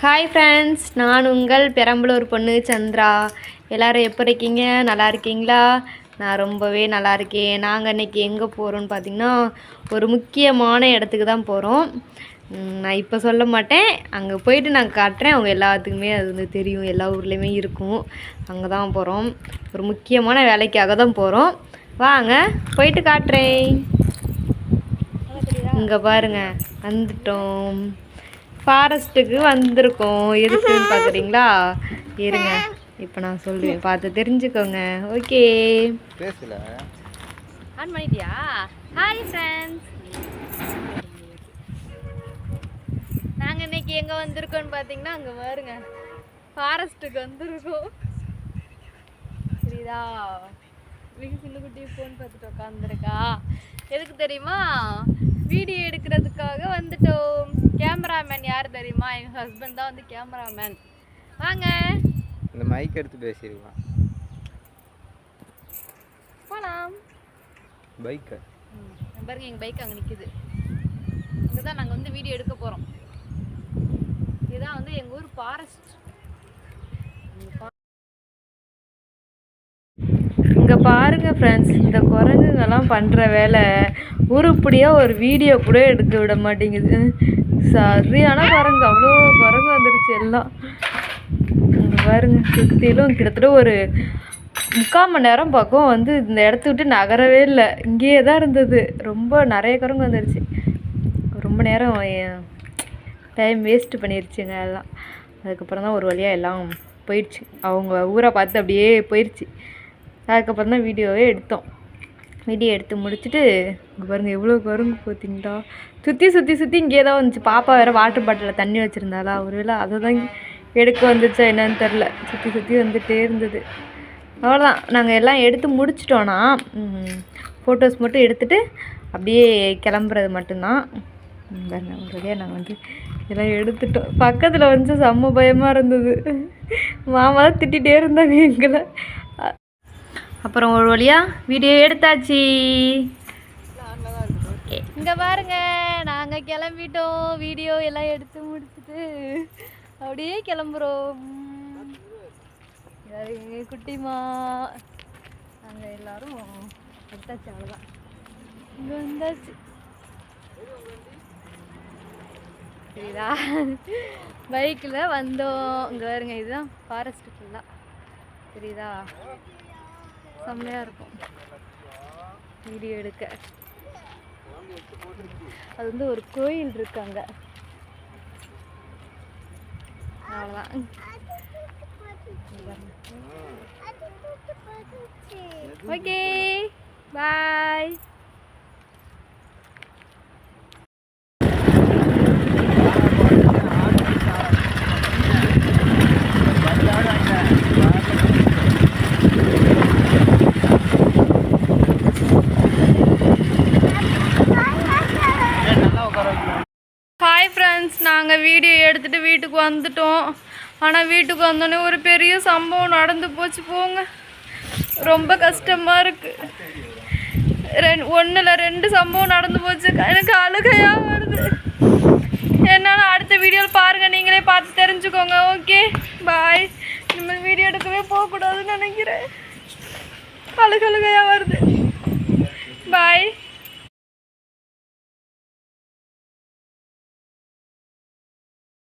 Hi friends, நான் உங்கள் பெரம்பலூர் பொண்ணு சந்திரா. எல்லோரும் எப்போ இருக்கீங்க? நல்லா இருக்கீங்களா? நான் ரொம்பவே நல்லா இருக்கேன். நாங்கள் இன்றைக்கி எங்கே போகிறோன்னு பார்த்திங்கன்னா, ஒரு முக்கியமான இடத்துக்கு தான் போகிறோம். நான் இப்போ சொல்ல மாட்டேன், அங்கே போயிட்டு நான் காட்டுறேன். அவங்க எல்லாத்துக்குமே அது வந்து தெரியும், எல்லா ஊர்லேயுமே இருக்கும். அங்கே தான் போகிறோம். ஒரு முக்கியமான வேலைக்காக தான் போகிறோம். வாங்க போயிட்டு காட்டுறேன். இங்கே பாருங்கள், வந்துட்டோம். ஃபாரஸ்ட்டுக்கு வந்திருக்கோம். எதுக்குன்னு பார்க்குறீங்களா? இருங்க, இப்போ நான் சொல்லுவேன், பார்த்து தெரிஞ்சுக்கோங்க. ஓகே, பேசல ஆன் பண்ணிட்டியா? ஹாய் ஃப்ரெண்ட்ஸ், நாங்கள் இன்னைக்கு எங்கே வந்திருக்கோன்னு பார்த்தீங்கன்னா, அங்கே பாருங்க, ஃபாரஸ்ட்டுக்கு வந்திருக்கோம். சரிதா? சின்னுக்குட்டி ஃபோன் பார்த்துட்டு உட்காந்துருக்கா. எதுக்கு தெரியுமா? வீடியோ எடுக்கிறதுக்காக வந்துட்டோம். கேமராமேன் யார் தெரியுமா? எங்கள் ஹஸ்பண்ட் தான் வந்து கேமராமேன். வாங்க, இந்த மைக் எடுத்து பேசிடுவான். போகலாம். பைக்கு பாருங்க, எங்கள் பைக் அங்கே நிற்குது. இங்கே தான் நாங்கள் வந்து வீடியோ எடுக்க போகிறோம். இதுதான் வந்து எங்கள் ஊர் ஃபாரஸ்ட். இங்கே பாருங்க ஃப்ரெண்ட்ஸ், இந்த குரங்குங்கெல்லாம் பண்ணுற வேலை உருப்படியாக ஒரு வீடியோ கூட எடுக்க விட மாட்டேங்குது. சரியான குரங்கு, அவ்வளோ குரங்கு வந்துடுச்சு எல்லாம். இங்கே பாருங்க, சுற்றிலும் கிட்டத்தட்ட ஒரு 3/4 மணி நேரம் பக்கம் வந்து இந்த இடத்த விட்டு நகரவே இல்லை. இங்கேயே தான் இருந்தது. ரொம்ப நிறைய குரங்கு வந்துடுச்சு. ரொம்ப நேரம் டைம் வேஸ்ட்டு பண்ணிடுச்சுங்க எல்லாம். அதுக்கப்புறம் தான் ஒரு வழியாக எல்லாம் போயிடுச்சு. அவங்க ஊரை பார்த்து அப்படியே போயிடுச்சு. அதுக்கப்புறம் தான் வீடியோவே எடுத்தோம். வீடியோ எடுத்து முடிச்சுட்டு இங்கே பாருங்கள், எவ்வளோ குரங்கு பார்த்தீங்களா? சுற்றி இங்கே தான் வந்துச்சு. பாப்பா வேறு வாட்டர் பாட்டிலில் தண்ணி வச்சுருந்தாளா, ஒருவேளை அதை தான் எடுக்க வந்துச்சா என்னன்னு தெரில. சுற்றி வந்துகிட்டே இருந்தது. அவ்வளோதான், நாங்கள் எல்லாம் எடுத்து முடிச்சிட்டோன்னா ஃபோட்டோஸ் மட்டும் எடுத்துகிட்டு அப்படியே கிளம்புறது மட்டும்தான். பாருங்க, ஒரு வழியாக நாங்கள் வந்து எல்லாம் எடுத்துட்டோம். பக்கத்தில் வந்து செம்ம பயமாக இருந்தது. மாமா தான் திட்டிகிட்டே இருந்தாங்க எங்களை. அப்புறம் ஒரு வழியாக வீடியோ எடுத்தாச்சு. இங்கே பாருங்க, நாங்கள் கிளம்பிட்டோம். வீடியோ எல்லாம் எடுத்து முடிச்சுட்டு அப்படியே கிளம்புறோம். குட்டிமா நாங்கள் எல்லாரும் எடுத்தாச்சு. அவ்வளோதான், இங்கே வந்தாச்சு. சரிதா? பைக்கில் வந்தோம். இங்கே பாருங்க, இதுதான் ஃபாரஸ்ட்டு ஃபுல்லாக. சரிதா? செம்மையாக இருக்கும் வீடியோ எடுக்க. அது வந்து ஒரு கோயில் இருக்காங்க. அவ்வளோதான். ஓகே, பாய். ஹாய் ஃப்ரெண்ட்ஸ், நாங்கள் வீடியோ எடுத்துகிட்டு வீட்டுக்கு வந்துட்டோம். ஆனால் வீட்டுக்கு வந்தோடனே ஒரு பெரிய சம்பவம் நடந்து போச்சு. போங்க, ரொம்ப கஷ்டமாக இருக்குது. 1 இல்லை 2 சம்பவம் நடந்து போச்சு. எனக்கு அழுகையாக வருது. என்னன்னா அடுத்த வீடியோவில் பாருங்கள், நீங்களே பார்த்து தெரிஞ்சுக்கோங்க. ஓகே, பாய். இனிமேல் வீடியோ எடுக்கவே போகக்கூடாதுன்னு நினைக்கிறேன். அழுகையாக வருது. பாய்.